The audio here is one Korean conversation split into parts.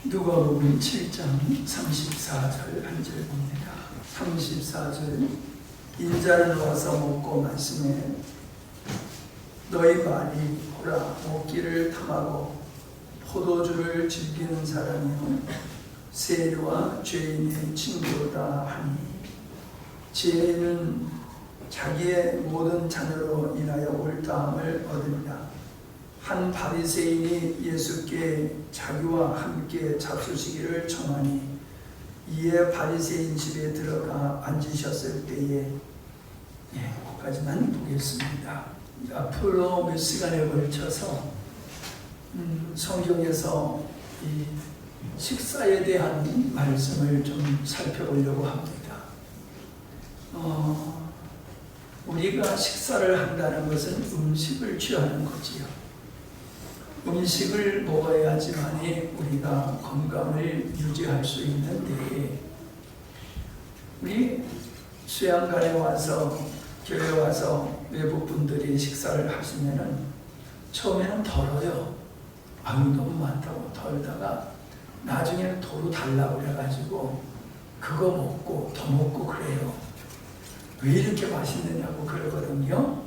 누가복음 7장 34절 한 절 봅니다. 34절 인자는 와서 먹고 마시매 너희 말이 보라 먹기를 탐하고 포도주를 즐기는 사람이요 세리와 죄인의 친구다 하니 죄인은 자기의 모든 자녀로 인하여 옳다함을 얻으리라. 한 바리새인이 예수께 자기와 함께 잡수시기를 청하니 이에 바리새인 집에 들어가 앉으셨을 때에 거기까지만 보겠습니다. 앞으로 몇 시간에 걸쳐서 성경에서 이 식사에 대한 말씀을 좀 살펴보려고 합니다. 우리가 식사를 한다는 것은 음식을 취하는 거지요. 음식을 먹어야지만이 우리가 건강을 유지할 수 있는데, 우리 수양관에 와서 교회 와서 외국 분들이 식사를 하시면은 처음에는 덜어요. 아유 너무 많다고 덜다가 나중에는 도로 달라고 그래가지고 그거 먹고 더 먹고 그래요. 왜 이렇게 맛있느냐고 그러거든요.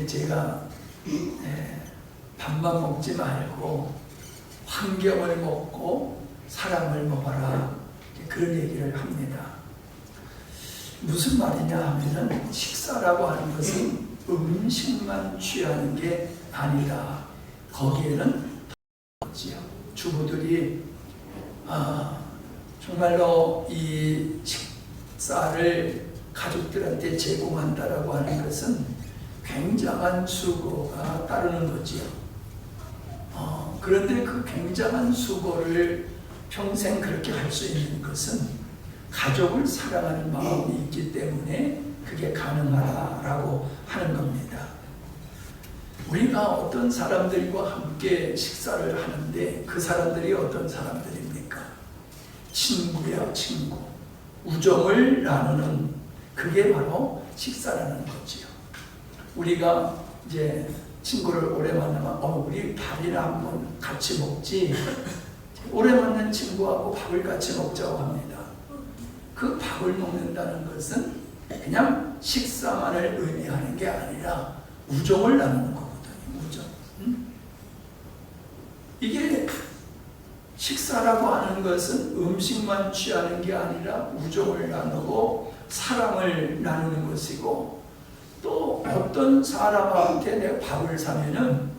제가 밥만 먹지 말고 환경을 먹고 사람을 먹어라, 그런 얘기를 합니다. 무슨 말이냐 하면은 식사라고 하는 것은 음식만 취하는 게 아니라 거기에는 있지요. 주부들이 정말로 이 식사를 가족들한테 제공한다라고 하는 것은 굉장한 수고가 따르는 거지요. 그런데 그 굉장한 수고를 평생 그렇게 할 수 있는 것은 가족을 사랑하는 마음이 있기 때문에 그게 가능하다라고 하는 겁니다. 우리가 어떤 사람들과 함께 식사를 하는데 그 사람들이 어떤 사람들입니까? 친구예요, 친구. 우정을 나누는 그게 바로 식사라는 거지요. 우리가 이제 친구를 오래 만나면 우리 밥이나 한번 같이 먹지. 오래 만난 친구하고 밥을 같이 먹자고 합니다. 그 밥을 먹는다는 것은 그냥 식사만을 의미하는 게 아니라 우정을 나누는 거거든요. 우정. 이게 식사라고 하는 것은 음식만 취하는 게 아니라 우정을 나누고 사랑을 나누는 것이고, 또 어떤 사람한테 내가 밥을 사면은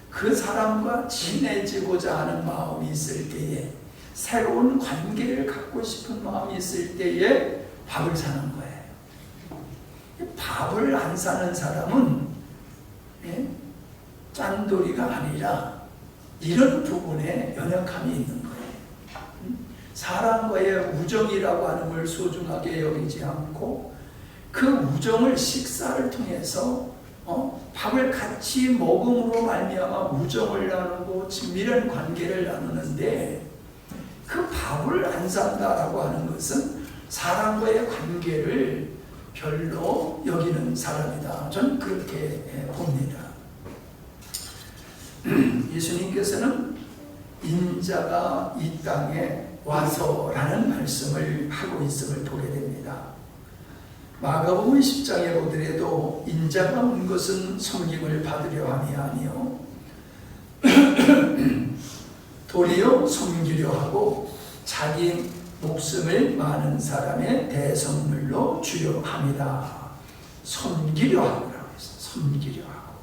그 사람과 친해지고자 하는 마음이 있을 때에, 새로운 관계를 갖고 싶은 마음이 있을 때에 밥을 사는 거예요. 밥을 안 사는 사람은 짠돌이가 아니라 이런 부분에 연약함이 있는 거예요. 사람과의 우정이라고 하는 걸 소중하게 여기지 않고 그 우정을 식사를 통해서 밥을 같이 먹음으로 말미암아 우정을 나누고 친밀한 관계를 나누는데, 그 밥을 안 산다라고 하는 것은 사람과의 관계를 별로 여기는 사람이다. 저는 그렇게 봅니다. 예수님께서는 인자가 이 땅에 와서라는 말씀을 하고 있음을 보게 됩니다. 마가복음 10장에 보더라도 인자가 온 것은 섬김을 받으려 함이 아니요 도리어 섬기려 하고 자기 목숨을 많은 사람의 대성물로 주려 합니다. 섬기려 하라고 했어요. 섬기려 하고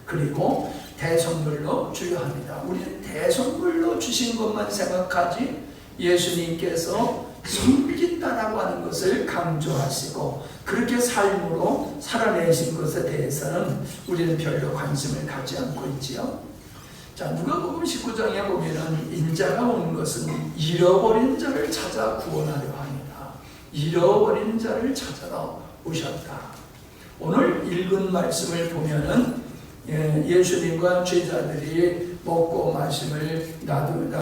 그리고 대성물로 주려 합니다. 우리는 대성물로 주신 것만 생각하지 예수님께서 섬긴다라고 하는 것을 강조하시고 그렇게 삶으로 살아내신 것에 대해서는 우리는 별로 관심을 갖지 않고 있지요. 자, 누가복음 19장에 보면은 인자가 온 것은 잃어버린 자를 찾아 구원하려 합니다. 잃어버린 자를 찾아러 오셨다. 오늘 읽은 말씀을 보면은 예수님과 제자들이 먹고 마심을 놔두다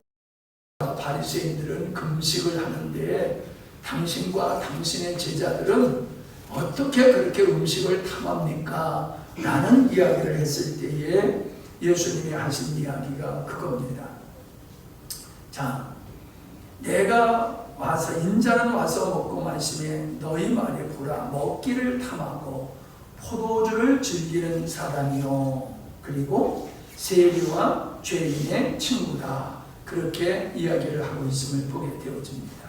바리새인들은 금식을 하는데 당신과 당신의 제자들은 어떻게 그렇게 음식을 탐합니까? 라는 이야기를 했을 때에 예수님이 하신 이야기가 그겁니다. 자, 내가 와서 인자는 와서 먹고 마시며 너희 말에 보라 먹기를 탐하고 포도주를 즐기는 사람이요 그리고 세리와 죄인의 친구다. 그렇게 이야기를 하고 있음을 보게 되어집니다.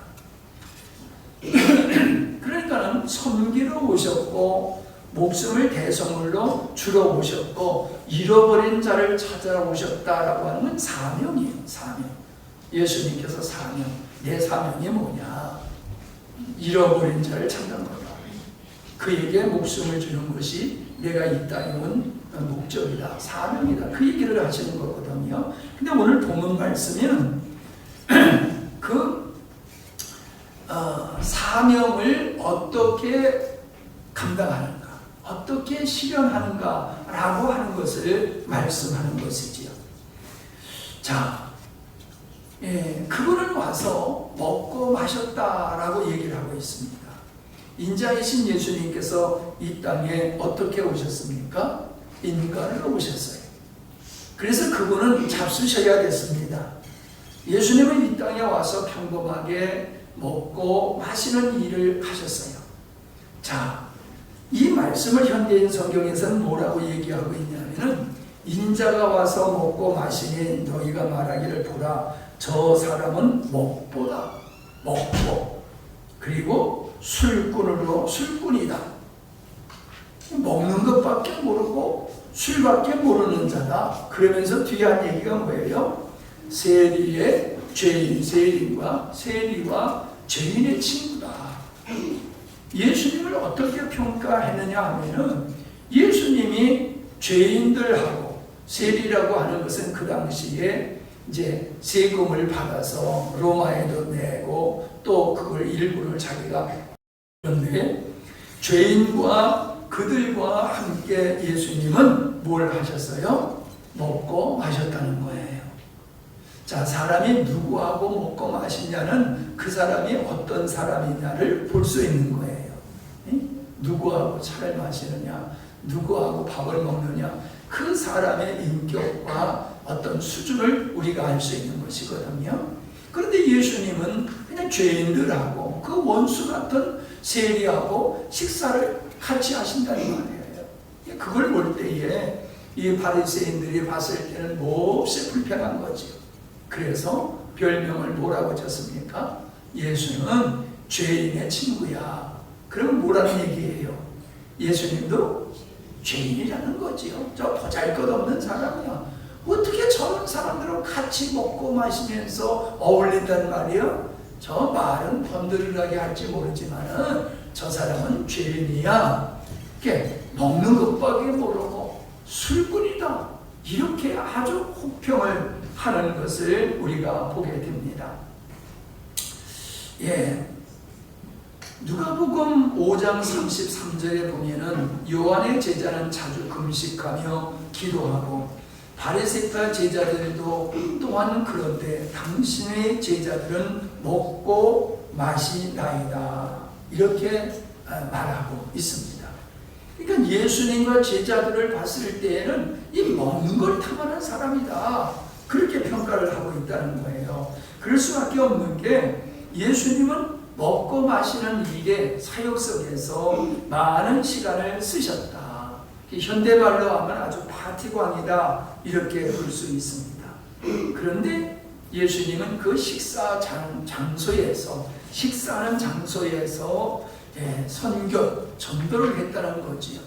그러니까는 섬기러 오셨고 목숨을 대성물로 주러 오셨고 잃어버린 자를 찾아오셨다라고 하는 건 사명이에요. 사명. 예수님께서 사명. 내 사명이 뭐냐? 잃어버린 자를 찾는 거다. 그에게 목숨을 주는 것이 내가 이 땅에 온 목적이다. 사명이다. 그 얘기를 하시는 거거든요. 근데 오늘 본문 말씀은 그 사명을 어떻게 감당하는가, 어떻게 실현하는가라고 하는 것을 말씀하는 것이지요. 자, 그분은 와서 먹고 마셨다라고 얘기를 하고 있습니다. 인자이신 예수님께서 이 땅에 어떻게 오셨습니까? 인간으로 오셨어요. 그래서 그분은 잡수셔야 됐습니다. 예수님은 이 땅에 와서 평범하게 먹고 마시는 일을 하셨어요. 자, 이 말씀을 현대인 성경에서는 뭐라고 얘기하고 있냐면은 인자가 와서 먹고 마시니 너희가 말하기를 보라 저 사람은 먹보다 먹고 그리고 술꾼이다. 먹는 것밖에 모르고 술밖에 모르는 자다. 그러면서 뒤에 한 얘기가 뭐예요? 세리의 죄인, 세리와 죄인의 친구다. 예수님을 어떻게 평가했느냐 하면은 예수님이 죄인들하고 세리라고 하는 것은 그 당시에 이제 세금을 받아서 로마에도 내고 또 그걸 일부를 자기가 그런데 죄인과 그들과 함께 예수님은 뭘 하셨어요? 먹고 마셨다는 거예요. 자, 사람이 누구하고 먹고 마시냐는 그 사람이 어떤 사람이냐를 볼 수 있는 거예요. 누구하고 차를 마시느냐, 누구하고 밥을 먹느냐, 그 사람의 인격과 어떤 수준을 우리가 알 수 있는 것이거든요. 그런데 예수님은 그냥 죄인들하고 그 원수 같은 세리하고 식사를 같이 하신다는 말이에요. 그걸 볼 때에 이 바리새인들이 봤을 때는 몹시 불편한 거죠. 그래서 별명을 뭐라고 줬습니까? 예수는 죄인의 친구야. 그러면 뭐라는 얘기예요? 예수님도 죄인이라는 거지요. 저 보잘것없는 사람이야. 어떻게 저런 사람들하고 같이 먹고 마시면서 어울린단 말이에요? 저 말은 번드르르하게 할지 모르지만은 저 사람은 죄인이야. 이렇게 먹는 것밖에 모르고 술꾼이다. 이렇게 아주 혹평을 하는 것을 우리가 보게 됩니다. 누가복음 5장 33절에 보면은 요한의 제자는 자주 금식하며 기도하고 바리새파 제자들도 또한 그런데 당신의 제자들은 먹고 마시나이다. 이렇게 말하고 있습니다. 그러니까 예수님과 제자들을 봤을 때에는 이 먹는 걸 탐하는 사람이다. 그렇게 평가를 하고 있다는 거예요. 그럴 수밖에 없는 게 예수님은 먹고 마시는 일에 사역 속에서 많은 시간을 쓰셨다. 현대말로 하면 아주 파티광이다. 이렇게 볼 수 있습니다. 그런데 예수님은 그 식사하는 장소에서 전도를 했다는 거지요.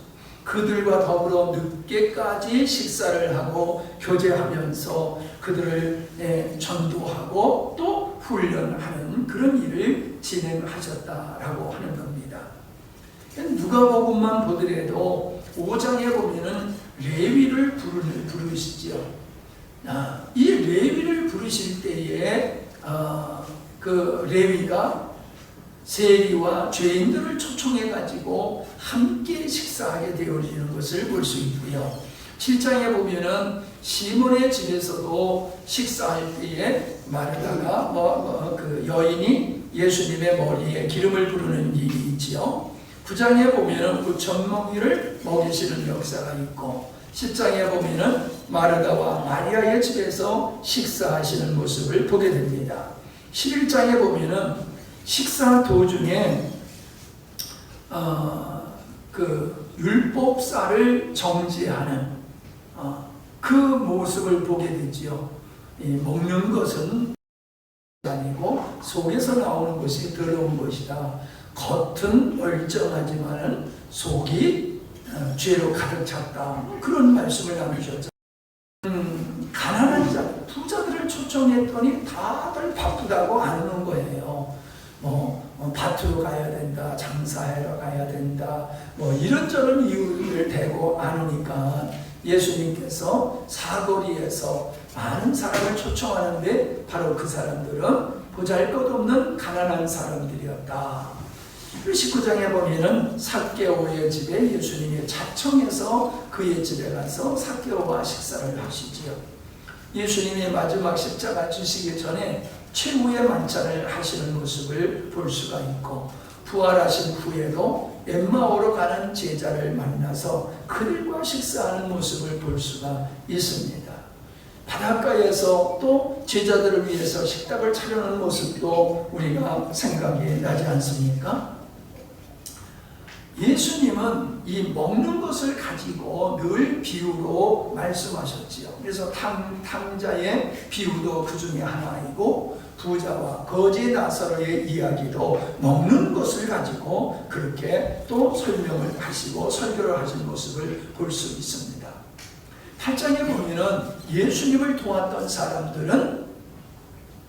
그들과 더불어 늦게까지 식사를 하고 교제하면서 그들을 전도하고 또 훈련하는 그런 일을 진행하셨다라고 하는 겁니다. 누가복음만 보더라도 5장에 보면은 레위를 부르시죠. 이 레위를 부르실 때에 그 레위가 세리와 죄인들을 초청해 가지고 함께 식사하게 되어지는 것을 볼 수 있고요. 7장에 보면은 시몬의 집에서도 식사할 때에 마르다가 그 여인이 예수님의 머리에 기름을 부르는 일이 있지요. 9장에 보면은 그 젖먹이를 먹이시는 역사가 있고 10장에 보면은 마르다와 마리아의 집에서 식사하시는 모습을 보게 됩니다. 11장에 보면은 식사 도중에 그 율법사를 정죄하는 그 모습을 보게 되지요. 먹는 것은 아니고 속에서 나오는 것이 더러운 것이다. 겉은 멀쩡하지만은 속이 죄로 가득 찼다. 그런 말씀을 나누셨죠. 가난한 자, 부자들을 초청했더니 다들 바쁘다고 안 오는 거예요. 밭으로 가야 된다, 장사하러 가야 된다, 이런저런 이유를 대고 안 오니까 예수님께서 사거리에서 많은 사람을 초청하는데 바로 그 사람들은 보잘것없는 가난한 사람들이었다. 19장에 보면은 삭개오의 집에 예수님이 자청해서 그의 집에 가서 삭개오와 식사를 하시지요. 예수님이 마지막 십자가 지시기 전에 최후의 만찬을 하시는 모습을 볼 수가 있고, 부활하신 후에도 엠마오로 가는 제자를 만나서 그들과 식사하는 모습을 볼 수가 있습니다. 바닷가에서 또 제자들을 위해서 식탁을 차려놓은 모습도 우리가 생각이 나지 않습니까? 예수님은 이 먹는 것을 가지고 늘 비유로 말씀하셨지요. 그래서 탕자의 비유도 그 중에 하나이고, 부자와 거지 나사로의 이야기도 먹는 것을 가지고 그렇게 또 설명을 하시고 설교를 하신 모습을 볼 수 있습니다. 8장에 보면은 예수님을 도왔던 사람들은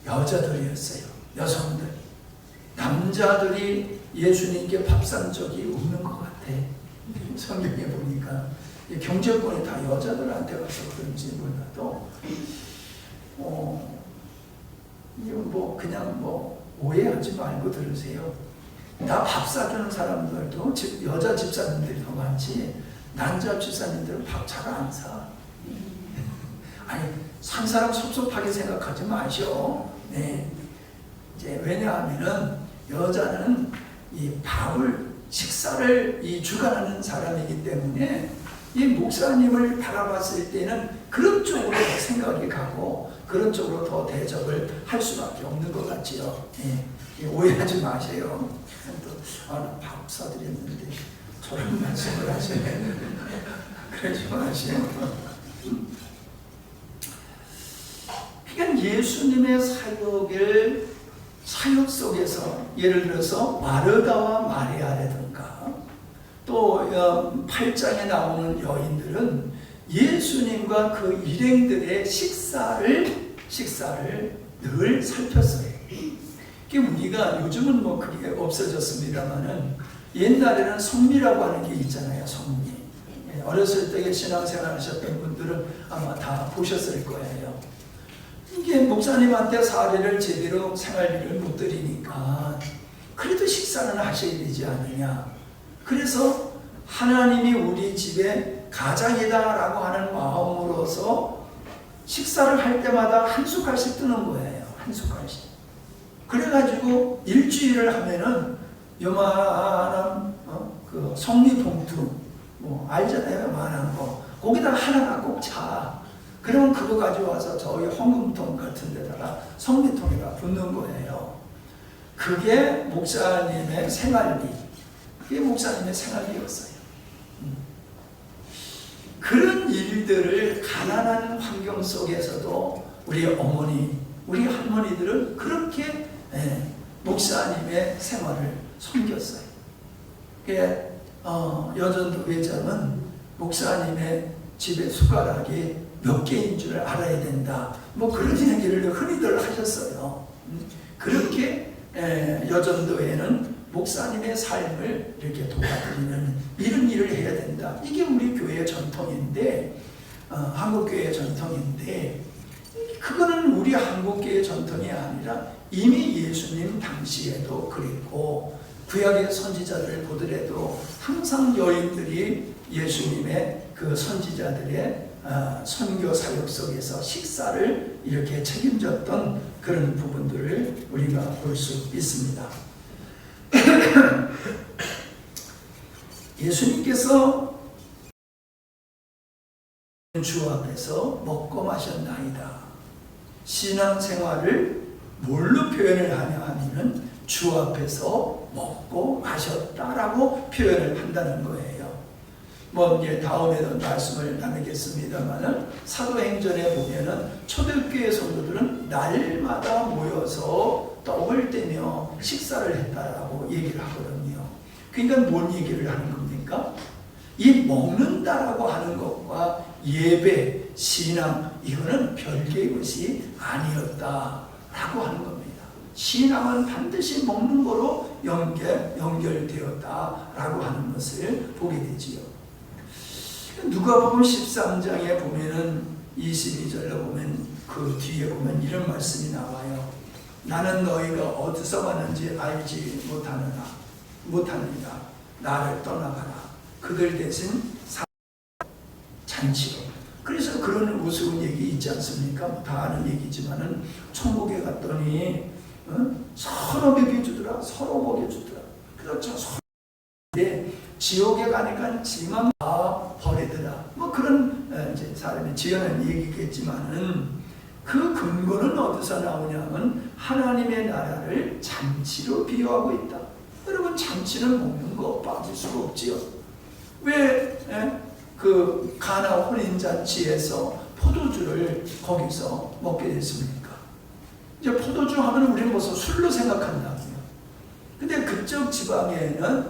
여자들이었어요. 여성들. 남자들이 예수님께 밥 산 적이 없는 것 같아. 성경에 보니까 경제권이 다 여자들한테 가서 그런지 몰라도 이거 그냥 오해하지 말고 들으세요. 나 밥 사주는 사람들도 여자 집사님들이 더 많지 남자 집사님들은 밥 잘 안 사. 아니, 산 사람 섭섭하게 생각하지 마셔. 네. 이제 왜냐하면은 여자는 이 밥을 식사를 주관하는 사람이기 때문에 이 목사님을 바라봤을 때는 그런 쪽으로 생각이 가고 그런 쪽으로 더 대접을 할 수밖에 없는 것 같지요. 예. 오해하지 마세요. 나 밥 사드렸는데 저런 말씀을 하시네. 그러지 마세요. 그러니까 예수님의 사역 속에서 예를 들어서 마르다와 마리아라든가 또 8장에 나오는 여인들은 예수님과 그 일행들의 식사를 늘 살폈어요. 우리가 요즘은 그게 없어졌습니다만은 옛날에는 성미라고 하는 게 있잖아요. 성미. 어렸을 때 신앙생활 하셨던 분들은 아마 다 보셨을 거예요. 이게 목사님한테 사례를 제대로 생활비를 못 드리니까 그래도 식사는 하셔야 되지 않느냐. 그래서 하나님이 우리 집에 가장이다라고 하는 마음으로서 식사를 할 때마다 한 숟갈씩 뜨는 거예요. 한 숟갈씩. 그래가지고 일주일을 하면은 요만한 그 성미봉투 알잖아요. 요만한 거. 거기다 하나가 꼭 차. 그러면 그거 가져와서 저희 헌금통 같은 데다가 성미통에다 붓는 거예요. 그게 목사님의 생활비. 그게 목사님의 생활비였어요. 그런 일들을 가난한 환경 속에서도 우리 어머니, 우리 할머니들은 그렇게 목사님의 생활을 섬겼어요. 여전도 회장은 목사님의 집에 숟가락이 몇 개인 줄 알아야 된다. 그런 얘기를 흔히들 하셨어요. 그렇게 여전도에는 목사님의 삶을 이렇게 도와드리는 이런 일을 해야 된다. 이게 우리 교회의 전통인데, 한국교회의 전통인데, 그거는 우리 한국교회의 전통이 아니라 이미 예수님 당시에도 그랬고, 구약의 선지자들을 보더라도 항상 여인들이 예수님의 그 선지자들의 선교 사역 속에서 식사를 이렇게 책임졌던 그런 부분들을 우리가 볼 수 있습니다. 예수님께서 주 앞에서 먹고 마셨나이다. 신앙생활을 뭘로 표현을 하냐 하면은 주 앞에서 먹고 마셨다라고 표현을 한다는 거예요. 이제 다음에도 말씀을 나누겠습니다만은 사도행전에 보면은 초대교회 성도들은 날마다 모여서 떡을 떼며 식사를 했다라고 얘기를 하거든요. 그러니까 뭔 얘기를 하는 겁니까? 이 먹는다라고 하는 것과 예배, 신앙 이거는 별개의 것이 아니었다라고 하는 겁니다. 신앙은 반드시 먹는 거로 연결되었다라고 하는 것을 보게 되지요. 누가복음 13장에 보면은 22절로 보면 그 뒤에 보면 이런 말씀이 나와요. 나는 너희가 어디서 왔는지 알지 못하느니라. 나를 떠나가라. 그들 대신 잔치로. 그래서 그런 우스운 얘기 있지 않습니까? 다 아는 얘기지만은 천국에 갔더니 서로 먹여주더라. 서로 먹여주더라. 그렇죠. 지옥에 가니까 지만 버리더라. 그런 이제 사람이 지어낸 얘기겠지만은 그 근거는 어디서 나오냐면 하나님의 나라를 잔치로 비유하고 있다. 여러분 잔치는 먹는 거 빠질 수가 없지요. 왜 그 가나 혼인잔치에서 포도주를 거기서 먹게 됐습니까? 이제 포도주 하면 우리는 벌써 술로 생각한다고요. 근데 그쪽 지방에는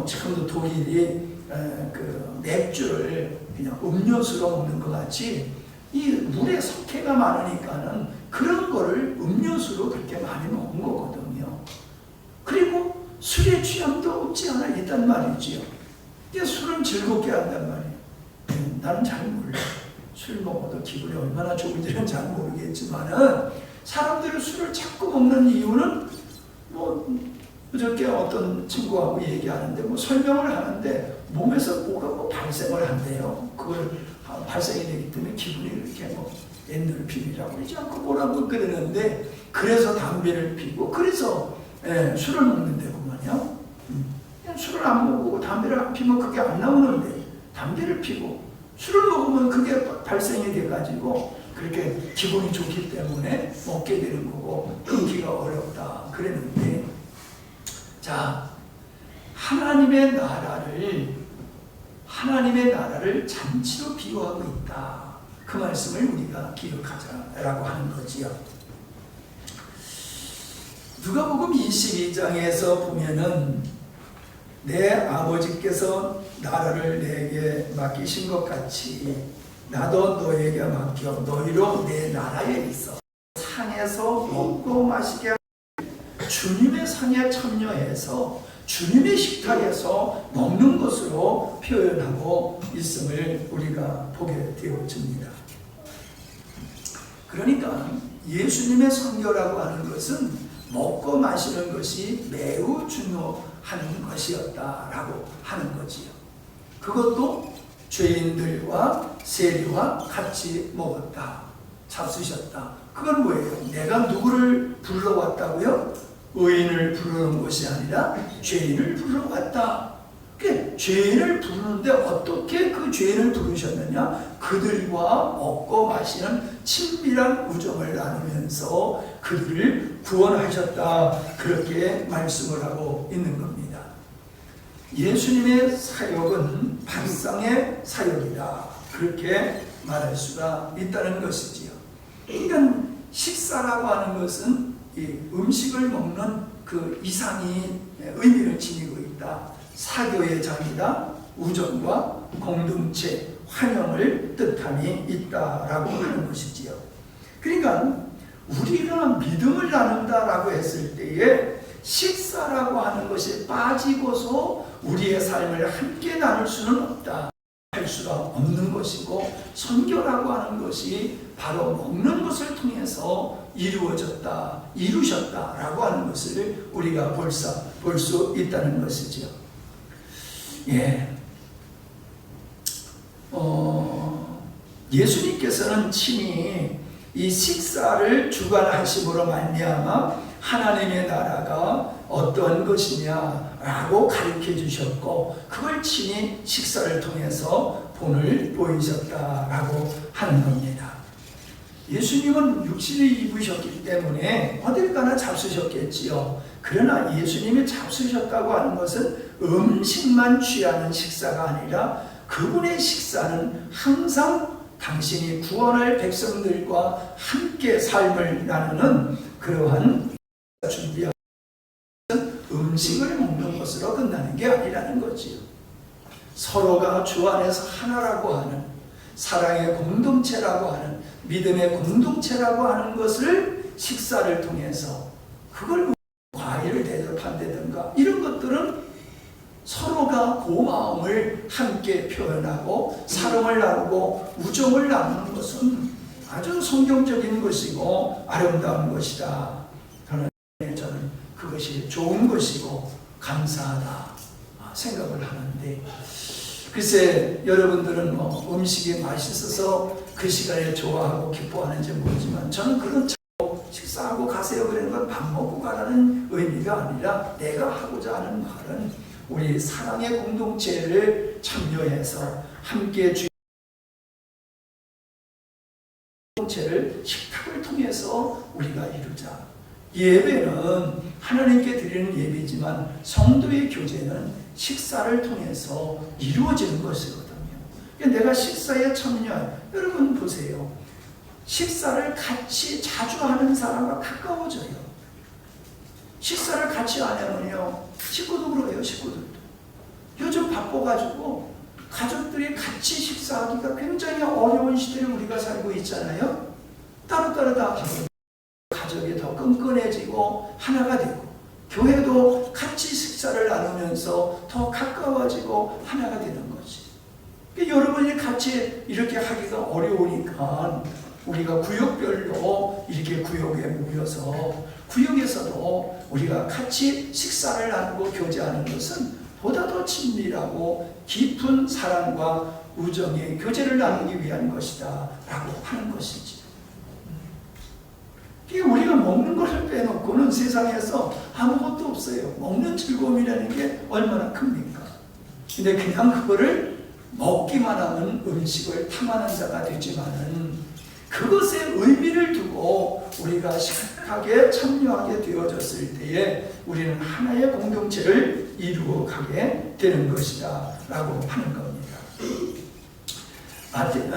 지금도 독일이 그 맥주를 그냥 음료수로 먹는 것 같이 이 물에 석회가 많으니까는 그런 거를 음료수로 그렇게 많이 먹은 거거든요. 그리고 술에 취함도 없지 않아 있단 말이지요. 이게 술은 즐겁게 한단 말이에요. 나는 잘 몰라. 술 먹어도 기분이 얼마나 좋은지는 잘 모르겠지만은 사람들이 술을 자꾸 먹는 이유는 어저께 어떤 친구하고 얘기하는데 설명을 하는데 몸에서 뭐가 발생을 한대요. 그걸 발생이 되기 때문에 기분이 이렇게 엔돌핀이라고 그러지 않고 뭐라고 그러는데 그래서 담배를 피고 그래서 술을 먹는데구만요. 술을 안 먹고 담배를 안 피면 그게 안 나오는데 담배를 피고 술을 먹으면 그게 발생이 돼가지고 그렇게 기분이 좋기 때문에 먹게 되는 거고 끊기가 어렵다 그랬는데 자 하나님의 나라를 잔치로 비유하고 있다. 그 말씀을 우리가 기억하자라고 하는 거지요. 누가복음 22장에서 보면은 내 아버지께서 나라를 내게 맡기신 것 같이 나도 너에게 맡겨 너희로 내 나라에 있어 상에서 먹고 마시게 주님의 상에 참여해서 주님의 식탁에서 먹는 것으로 표현하고 있음을 우리가 보게 되어집니다. 그러니까 예수님의 선교라고 하는 것은 먹고 마시는 것이 매우 중요한 것이었다라고 하는 거지요. 그것도 죄인들과 세리와 같이 먹었다, 잡수셨다. 그건 뭐예요? 내가 누구를 불러왔다고요? 의인을 부르는 것이 아니라 죄인을 부르러 왔다. 죄인을 부르는데 어떻게 그 죄인을 부르셨느냐? 그들과 먹고 마시는 친밀한 우정을 나누면서 그들을 구원하셨다. 그렇게 말씀을 하고 있는 겁니다. 예수님의 사역은 발상의 사역이다. 그렇게 말할 수가 있다는 것이지요. 그러니까 식사라고 하는 것은 이 음식을 먹는 그 이상이 의미를 지니고 있다. 사교의 장이다. 우정과 공동체, 환영을 뜻함이 있다라고 하는 것이지요. 그러니까 우리가 믿음을 나눈다라고 했을 때에 식사라고 하는 것이 빠지고서 우리의 삶을 함께 나눌 수는 없다. 할 수가 없는 것이고 선교라고 하는 것이 바로 먹는 것을 통해서 이루셨다라고 하는 것을 우리가 볼 수 있다는 것이죠. 예수님께서는 친히 이 식사를 주관하심으로 말미암아 하나님의 나라가 어떤 것이냐라고 가르쳐 주셨고 그걸 친히 식사를 통해서 본을 보이셨다라고 하는 겁니다. 예수님은 육신을 입으셨기 때문에 어딜 가나 잡수셨겠지요. 그러나 예수님이 잡수셨다고 하는 것은 음식만 취하는 식사가 아니라 그분의 식사는 항상 당신이 구원할 백성들과 함께 삶을 나누는 그러한 준비한 음식을 먹는 것으로 끝나는 게 아니라는 거지요. 서로가 주 안에서 하나라고 하는 사랑의 공동체라고 하는 믿음의 공동체라고 하는 것을 식사를 통해서 그걸 과일을 대접한다든가 이런 것들은 서로가 고마움을 함께 표현하고 사랑을 나누고 우정을 나누는 것은 아주 성경적인 것이고 아름다운 것이다. 저는 그것이 좋은 것이고 감사하다 생각을 하는데, 글쎄 여러분들은 뭐 음식이 맛있어서 그 시간에 좋아하고 기뻐하는지 모르지만 저는 그런 식사하고 가세요 그러는 건 밥 먹고 가라는 의미가 아니라 내가 하고자 하는 말은 우리 사랑의 공동체를 참여해서 함께 공동체를 식탁을 통해서 우리가 이루자. 예배는 하나님께 드리는 예배지만 성도의 교제는 식사를 통해서 이루어지는 것이거든요. 내가 식사에 참여, 여러분 보세요. 식사를 같이 자주 하는 사람과 가까워져요. 식사를 같이 안 하면요, 식구도 그래요. 식구들도 요즘 바빠가지고 가족들이 같이 식사하기가 굉장히 어려운 시대를 우리가 살고 있잖아요. 따로따로 다 하고 가족이 더 끈끈해지고 하나가 되고, 교회도 같이 식사를 나누면서 더 가까워지고 하나가 되는 거지. 여러분이 같이 이렇게 하기가 어려우니까 우리가 구역별로 이렇게 구역에 모여서 구역에서도 우리가 같이 식사를 나누고 교제하는 것은 보다 더 친밀하고 깊은 사랑과 우정의 교제를 나누기 위한 것이다 라고 하는 것이지. 우리가 먹는 것을 빼놓고는 세상에서 아무것도 없어요. 먹는 즐거움이라는 게 얼마나 큽니까? 근데 그냥 그거를 먹기만 하는 음식을 탐하는 자가 되지만은 그것에 의미를 두고 우리가 식탁에 참여하게 되어졌을 때에 우리는 하나의 공동체를 이루어가게 되는 것이다 라고 하는 겁니다.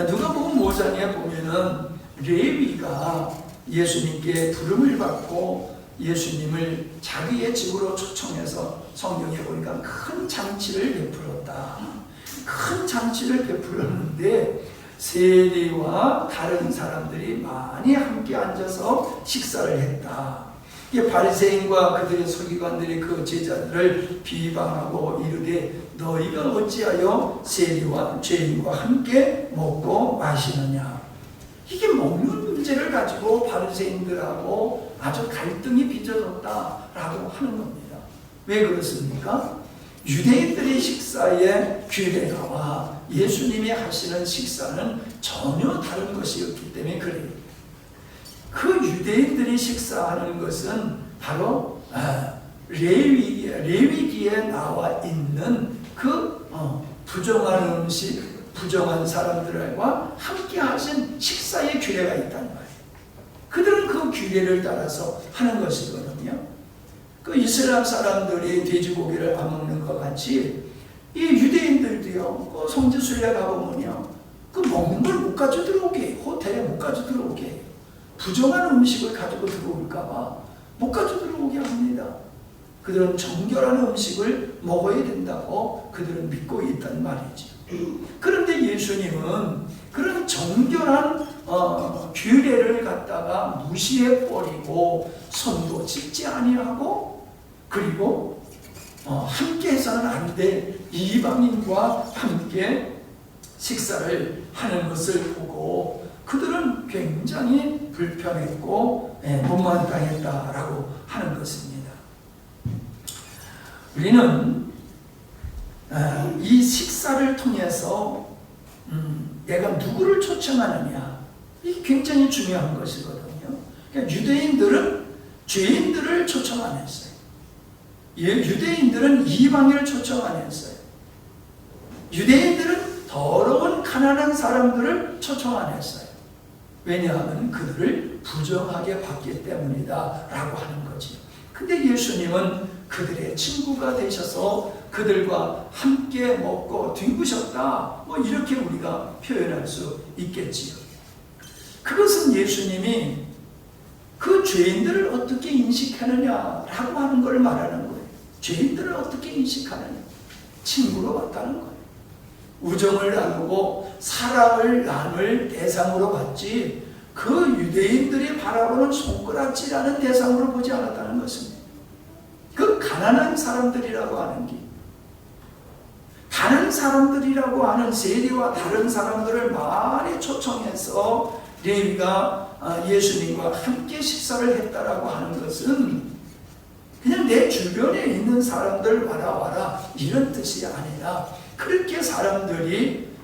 누가복음 5장에 보면은 레위가 예수님께 부름을 받고 예수님을 자기의 집으로 초청해서 성경에 보니까 큰 잔치를 베풀었다. 큰 잔치를 베풀었는데 세리와 다른 사람들이 많이 함께 앉아서 식사를 했다. 바리새인과 그들의 서기관들이 그 제자들을 비방하고 이르되 너희가 어찌하여 세리와 죄인과 함께 먹고 마시느냐. 이게 먹는 문제를 가지고 바리새인들하고 아주 갈등이 빚어졌다라고 하는 겁니다. 왜 그렇습니까? 유대인들의 식사의 규례와 예수님이 하시는 식사는 전혀 다른 것이었기 때문에 그래요. 그 유대인들이 식사하는 것은 바로 레위기에 나와 있는 그 부정한 음식, 부정한 사람들과 함께 하신 식사의 규례가 있단 말이에요. 그들은 그 규례를 따라서 하는 것이거든요. 그 이슬람 사람들이 돼지고기를 안 먹는 것 같이 이 유대인들도요, 그 성지순례 가보면요, 그 먹는 걸 못 가져 들어오게 해요. 호텔에 못 가져 들어오게 해요. 부정한 음식을 가지고 들어올까봐 못 가져 들어오게 합니다. 그들은 정결한 음식을 먹어야 된다고 그들은 믿고 있단 말이죠. 그런데 예수님은 그런 정결한 규례를 갖다가 무시해버리고 손도 씻지 아니하고 그리고 함께 해서는 안 될 이방인과 함께 식사를 하는 것을 보고 그들은 굉장히 불편했고 못마땅했다라고 하는 것입니다. 우리는 이 식사를 통해서 내가 누구를 초청하느냐, 이게 굉장히 중요한 것이거든요. 그러니까 유대인들은 죄인들을 초청 안 했어요. 유대인들은 이방인을 초청 안 했어요. 유대인들은 더러운 가난한 사람들을 초청 안 했어요. 왜냐하면 그들을 부정하게 봤기 때문이다 라고 하는 거지. 근데 예수님은 그들의 친구가 되셔서 그들과 함께 먹고 뒹구셨다, 뭐 이렇게 우리가 표현할 수 있겠지요. 그것은 예수님이 그 죄인들을 어떻게 인식하느냐라고 하는 걸 말하는 거예요. 죄인들을 어떻게 인식하느냐, 친구로 봤다는 거예요. 우정을 나누고 사랑을 나눌 대상으로 봤지, 그 유대인들이 바라보는 손가락질하는 대상으로 보지 않았다는 것입니다. 그 가난한 사람들이라고 하는 게, 다른 사람들이라고 하는 세리와 다른 사람들을 많이 초청해서 레위가 예수님과 함께 식사를 했다라고 하는 것은 그냥 내 주변에 있는 사람들 와라 이런 뜻이 아니라, 그렇게 사람들이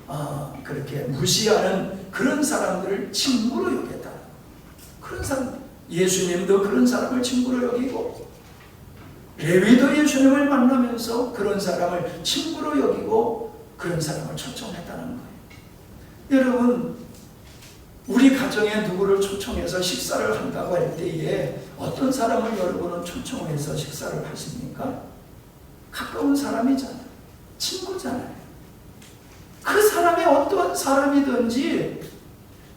그렇게 무시하는 그런 사람들을 친구로 여겼다. 그런 사람, 예수님도 그런 사람을 친구로 여기고, 레위도 예수님을 만나면서 그런 사람을 친구로 여기고 그런 사람을 초청했다는 거예요. 여러분, 우리 가정에 누구를 초청해서 식사를 한다고 할 때에 어떤 사람을 여러분은 초청해서 식사를 하십니까? 가까운 사람이잖아요. 친구잖아요. 그 사람이 어떤 사람이든지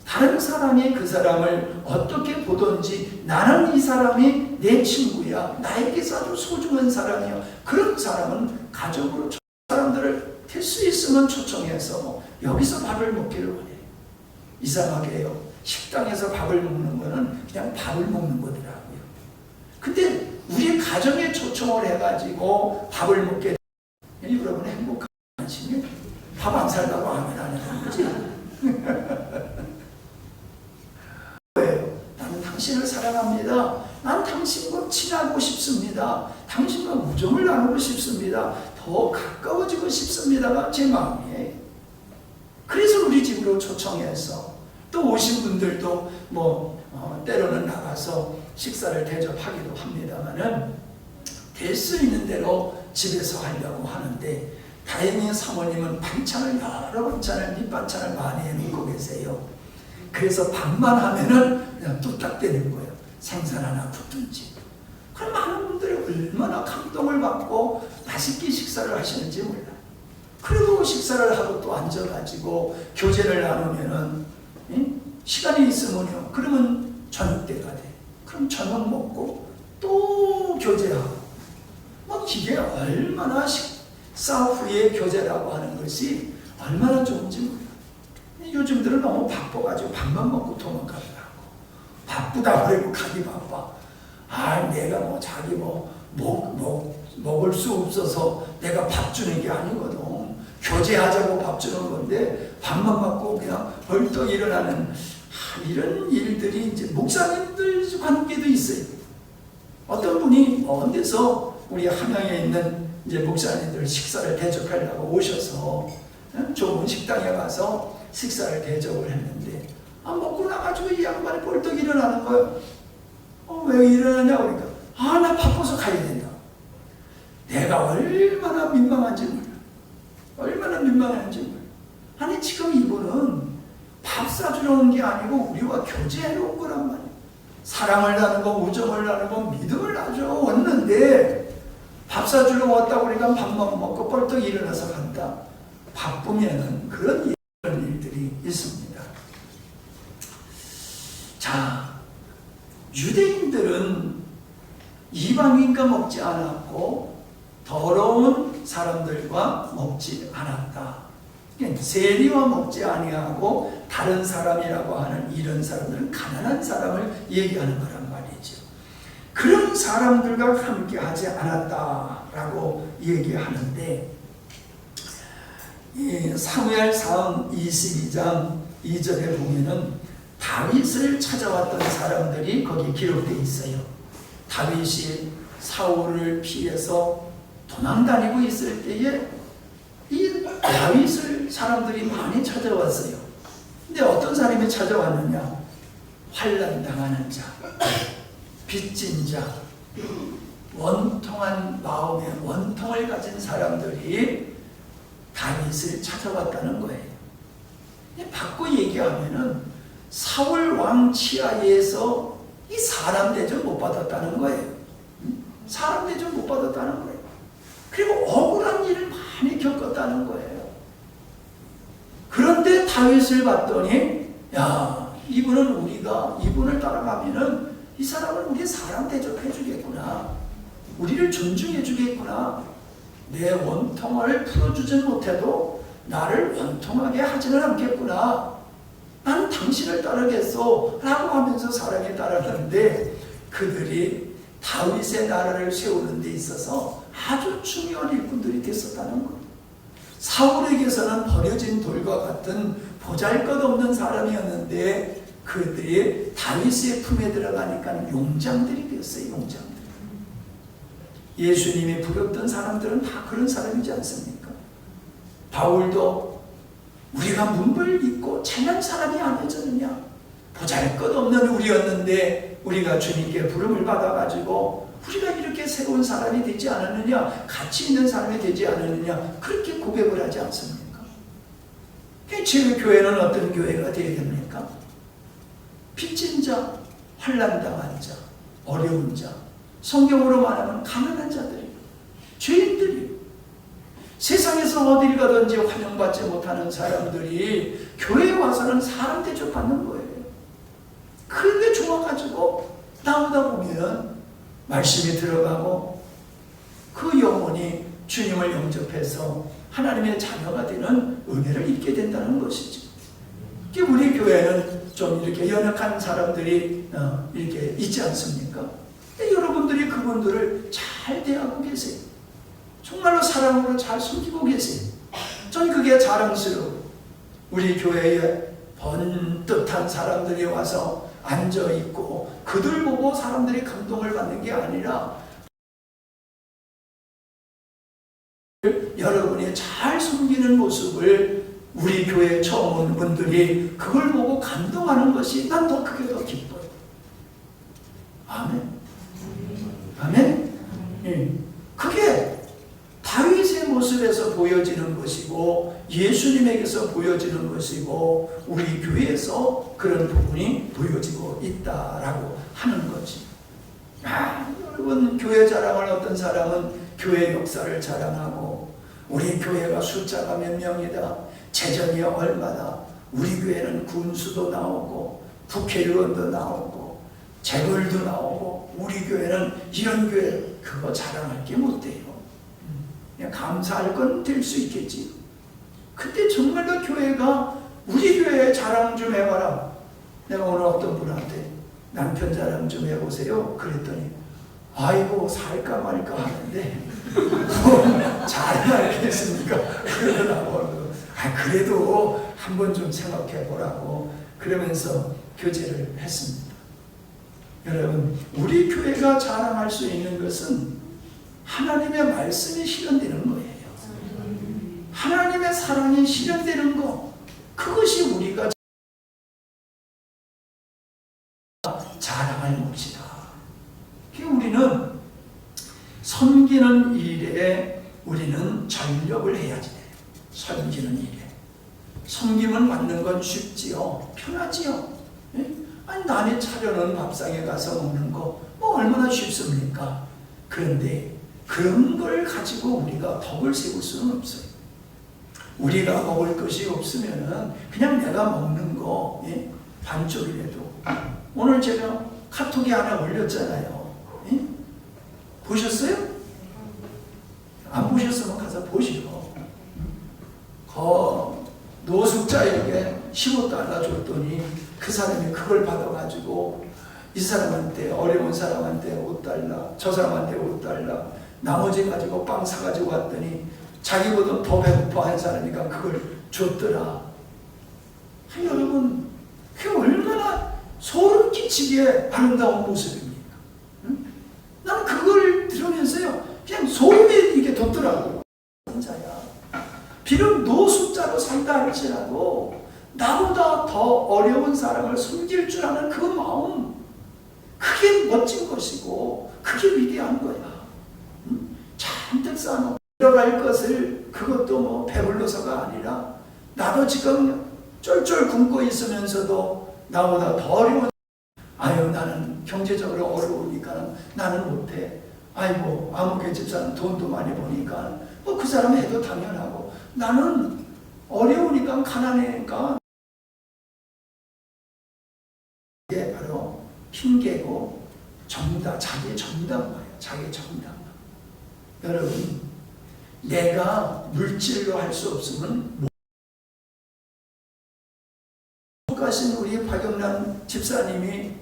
다른 사람이 그 사람을 어떻게 보든지 나는 이 사람이 내 친구야, 나에게 아주 소중한 사람이야, 그런 사람은 가족으로 사람들을 될 수 있으면 초청해서 여기서 밥을 먹기를 원해요. 이상하게요, 식당에서 밥을 먹는 거는 그냥 밥을 먹는 거더라고요. 근데 우리 가정에 초청을 해가지고 밥을 먹게 되면 여러분 행복하시면 밥 안 살다고 하면 안 하는 거지. 나는 당신을 사랑합니다. 난 당신과 친하고 싶습니다. 당신과 우정을 나누고 싶습니다. 더 가까워지고 싶습니다가 제 마음이에요. 그래서 우리 집으로 초청해서, 또 오신 분들도 때로는 나가서 식사를 대접하기도 합니다만은 될 수 있는 대로 집에서 하려고 하는데, 다행히 사모님은 반찬을 여러 반찬을 밑반찬을 많이 해놓고 계세요. 그래서 밥만 하면은 그냥 뚝딱대는 거예요. 생선 하나 붙든지. 그럼 많은 분들이 얼마나 감동을 받고 맛있게 식사를 하시는지 몰라요. 그리고 식사를 하고 또 앉아가지고 교제를 나누면은, 시간이 있으면요, 그러면 저녁 때가 돼. 그럼 저녁 먹고 또 교제하고, 이게 얼마나 식사 후에 교제라고 하는 것이 얼마나 좋은지 몰라요. 요즘들은 너무 바빠가지고 밥만 먹고 도망가더라고. 바쁘다 그러고 가기 바빠. 내가 자기 먹을 수 없어서 내가 밥 주는 게 아니거든. 교제하자고 밥 주는 건데 밥만 먹고 그냥 벌떡 일어나는 이런 일들이 이제 목사님들 관계도 있어요. 어떤 분이 먼 데서 우리 함양에 있는 이제 목사님들 식사를 대접하려고 오셔서 좋은 식당에 가서 식사를 대접을 했는데, 먹고 나가지고 이 양반이 벌떡 일어나는 거예요. 왜 일어나냐 그러니까, 나 바빠서 가야 된다. 내가 얼마나 민망한지 몰라. 얼마나 민망한지 몰라. 아니 지금 이분은 밥 사주러 온 게 아니고 우리와 교제해 온 거란 말이야. 사랑을 나누고 우정을 나누고 믿음을 나누고 왔는데 밥 사주러 왔다고 그러니까 밥만 먹고 벌떡 일어나서 간다. 바쁘면은 그런 일들이 있습니다. 자, 유대인들은 이방인과 먹지 않았고 더러운 사람들과 먹지 않았다. 세리와 먹지 아니하고 다른 사람이라고 하는 이런 사람들은 가난한 사람을 얘기하는 거란 말이죠. 그런 사람들과 함께 하지 않았다라고 얘기하는데, 사무엘상 22장 2절에 보면은 다윗을 찾아왔던 사람들이 거기 기록되어 있어요. 다윗이 사울을 피해서 도망다니고 있을 때에 이 다윗을 사람들이 많이 찾아왔어요. 근데 어떤 사람이 찾아왔느냐? 환난 당하는 자, 빚진 자, 원통한 마음에 원통을 가진 사람들이 다윗을 찾아왔다는 거예요. 바꿔 얘기하면은 사울 왕 치하에서 이 사람 대접 못 받았다는 거예요. 사람 대접 못 받았다는 거예요. 그리고 억울한 일을 많이 겪었다는 거예요. 그런데 다윗을 봤더니 야, 이분을 따라가면은 이 사람은 우리 사람 대접해 주겠구나. 우리를 존중해 주겠구나. 내 원통을 풀어주지 못해도 나를 원통하게 하지는 않겠구나. 나는 당신을 따르겠소 라고 하면서 사람이 따랐는데 그들이 다윗의 나라를 세우는 데 있어서 아주 중요한 일꾼들이 됐었다는 거예요. 사울에게서는 버려진 돌과 같은 보잘것없는 사람이었는데 그들이 다윗의 품에 들어가니까 용장들이 되었어요. 용장들. 예수님이 부렸던 사람들은 다 그런 사람이지 않습니까? 바울도 우리가 문벌 입고 잘난 사람이 아니었느냐? 보잘것없는 우리였는데 우리가 주님께 부름을 받아가지고 우리가 이렇게 새로운 사람이 되지 않았느냐? 가치 있는 사람이 되지 않았느냐? 그렇게 고백을 하지 않습니까? 제 교회는 어떤 교회가 되어야 됩니까? 빚진 자, 환난당한 자, 어려운 자, 성경으로 말하면 가난한 자들이, 죄인들이, 세상에서 어딜 가든지 환영받지 못하는 사람들이 교회에 와서는 사람 대접받는 거예요. 그게 좋아가지고 나오다 보면 말씀이 들어가고 그 영혼이 주님을 영접해서 하나님의 자녀가 되는 은혜를 입게 된다는 것이죠. 우리 교회는 좀 이렇게 연약한 사람들이 이렇게 있지 않습니까? 여러분들이 그분들을 잘 대하고 계세요. 정말로 사랑으로 잘 섬기고 계세요. 전 그게 자랑스러워요. 우리 교회에 번듯한 사람들이 와서 앉아있고 그들 보고 사람들이 감동을 받는 게 아니라 여러분이 잘 섬기는 모습을 우리 교회에 처음 온 분들이 그걸 보고 감동하는 것이 난 더 그게 더 기뻐요. 아멘. 아멘. 그게 다윗의 모습에서 보여지는 것이고 예수님에게서 보여지는 것이고 우리 교회에서 그런 부분이 보여지고 있다라고 하는 거지. 여러분 교회 자랑을 어떤 사람은 교회 역사를 자랑하고 우리 교회가 숫자가 몇 명이다. 재정이 얼마다. 우리 교회는 군수도 나오고 국회의원도 나오고 재벌도 나오고 우리 교회는 이런 교회 그거 자랑할 게 못 돼요. 그냥 감사할 건 될 수 있겠지. 근데 정말로 교회가 우리 교회 자랑 좀 해봐라. 내가 오늘 어떤 분한테 남편 자랑 좀 해보세요. 그랬더니 아이고 살까 말까 하는데 자랑하겠습니까? 그러더라고. 그래도 한번 좀 생각해 보라고 그러면서 교제를 했습니다. 여러분 우리 교회가 자랑할 수 있는 것은 하나님의 말씀이 실현되는 거예요. 하나님의 사랑이 실현되는 거 그것이 우리가 자랑할 몫이다. 우리는 섬기는 일에 우리는 전력을 해야지 돼요. 섬기는 일에. 섬김을 받는 건 쉽지요. 편하지요. 아니 남이 차려놓은 밥상에 가서 먹는 거 뭐 얼마나 쉽습니까? 그런데 그런 걸 가지고 우리가 덕을 세울 수는 없어요. 우리가 먹을 것이 없으면은 그냥 내가 먹는 거 반쪽이라도 오늘 제가 카톡에 하나 올렸잖아요. 보셨어요? 안 보셨으면 가서 보시고 노숙자에게 15달러 줬더니 그 사람이 그걸 받아가지고 이 사람한테 어려운 사람한테 5달러 저 사람한테 5달러 나머지 가지고 빵 사가지고 왔더니 자기보다 더 배고파한 사람이가 그걸 줬더라. 여러분 그게 얼마나 소름 끼치게 아름다운 모습입니까? 나는 그걸 들으면서요 그냥 소름이 이게 돋더라고요. 자야 비록 노숙자로 산다 할지라도 나보다 더 어려운 사람을 섬길 줄 아는 그 마음 그게 멋진 것이고 그게 위대한 거야. 잔뜩 쌓아놓고 들어갈 것을 그것도 뭐 배불러서가 아니라 나도 지금 쫄쫄 굶고 있으면서도 나보다 더 어려운, 아유 나는 경제적으로 어려우니까 나는 못해. 아이고 아무개 집사는 돈도 많이 버니까 뭐 그 사람 해도 당연하고, 나는 어려우니까 가난하니까. 이게 바로 핑계고 자기 정당화예요. 자기 정당화. 여러분, 내가 물질로 할 수 없으면 못 가신 우리 박영란 집사님이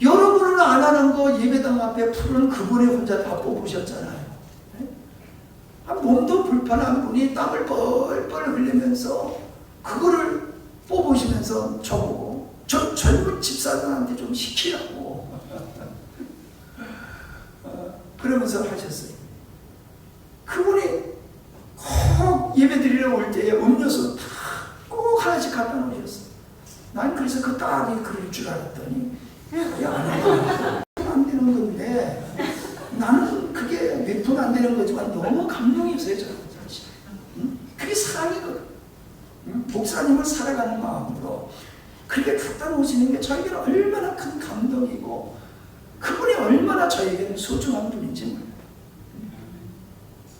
여러분은 안 하는 거 예배당 앞에 풀은 그분이 혼자 다 뽑으셨잖아요. 몸도 불편한 분이 땀을 뻘뻘 흘리면서 그거를 뽑으시면서 저보고, 저 젊은 집사들한테 좀 시키라고 그러면서 하셨어요. 그분이 꼭 예배 드리러 올 때에 음료수 꼭 하나씩 갖다 놓으셨어요. 난 그래서 그 딸이 그럴 줄 알았더니, 안 되는 건데, 나는 그게 몇 푼 안 되는 거지만 너무 감동이었어요, 저는 사실. 그게 사랑이거든. 목사님을 살아가는 마음으로 그렇게 갖다 놓으시는 게 저에게는 얼마나 큰 감동이고, 그분이 얼마나 저에게는 소중한 분인지 몰라요.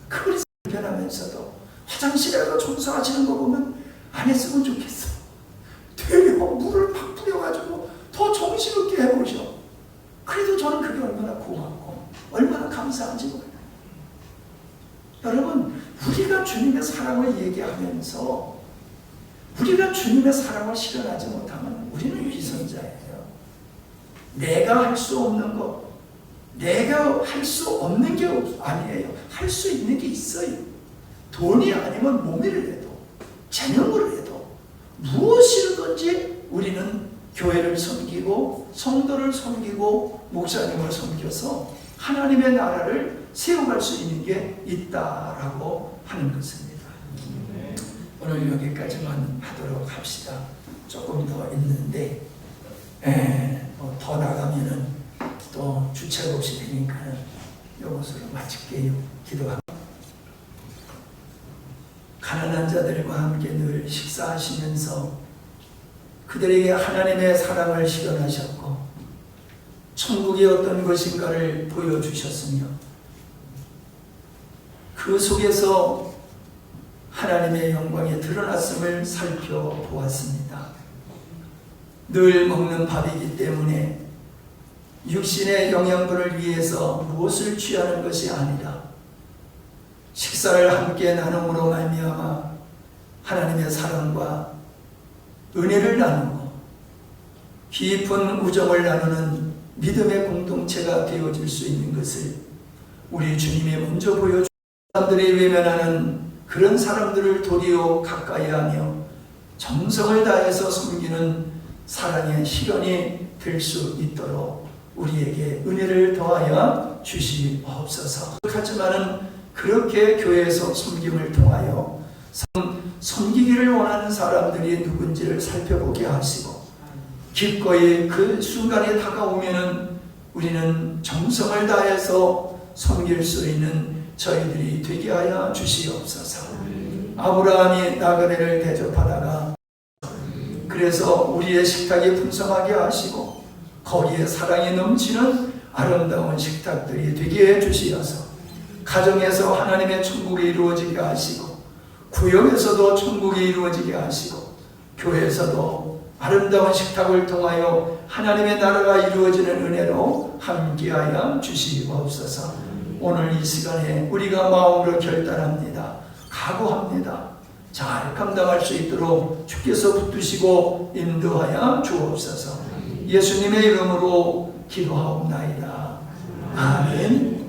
그분이 불편하면서도 화장실에서 청소하시는 거 보면 안 했으면 좋겠어. 되려 물을 팍 뿌려가지고 더 정신없게 해보셔. 그래도 저는 그게 얼마나 고맙고 얼마나 감사한지 몰라요. 여러분, 우리가 주님의 사랑을 얘기하면서 우리가 주님의 사랑을 실현하지 못하면 우리는 위선자예요. 내가 할 수 없는 것, 내가 할 수 없는 게 아니에요. 할 수 있는 게 있어요. 돈이 아니면 몸이를 해도, 재능으로 해도, 무엇이든지 우리는 교회를 섬기고 성도를 섬기고 목사님을 섬겨서 하나님의 나라를 세워갈 수 있는 게 있다라고 하는 것입니다. 오늘 여기까지만 하도록 합시다. 조금 더 있는데 더 나가면은 또 주책 없이 되니까 이것으로 마칠게요. 기도합니다. 가난한 자들과 함께 늘 식사하시면서 그들에게 하나님의 사랑을 실현하셨고 천국이 어떤 것인가를 보여주셨으며 그 속에서 하나님의 영광이 드러났음을 살펴보았습니다. 늘 먹는 밥이기 때문에 육신의 영양분을 위해서 무엇을 취하는 것이 아니라 식사를 함께 나눔으로 말미암아 하나님의 사랑과 은혜를 나누고 깊은 우정을 나누는 믿음의 공동체가 되어질 수 있는 것을 우리 주님이 먼저 보여주, 사람들이 외면하는 그런 사람들을 도리어 가까이하며 정성을 다해서 섬기는 사랑의 실현이 될 수 있도록 우리에게 은혜를 더하여 주시옵소서. 하지만은 그렇게 교회에서 섬김을 통하여 섬기기를 원하는 사람들이 누군지를 살펴보게 하시고 기꺼이 그 순간에 다가오면은 우리는 정성을 다해서 섬길 수 있는 저희들이 되게 하여 주시옵소서. 아브라함이 나그네를 대접하다가 그래서 우리의 식탁이 풍성하게 하시고 거기에 사랑이 넘치는 아름다운 식탁들이 되게 해주시어서 가정에서 하나님의 천국이 이루어지게 하시고 구역에서도 천국이 이루어지게 하시고 교회에서도 아름다운 식탁을 통하여 하나님의 나라가 이루어지는 은혜로 함께하여 주시옵소서. 오늘 이 시간에 우리가 마음으로 결단합니다. 각오합니다. 잘 감당할 수 있도록 주께서 붙드시고 인도하여 주옵소서. 예수님의 이름으로 기도하옵나이다. 아멘.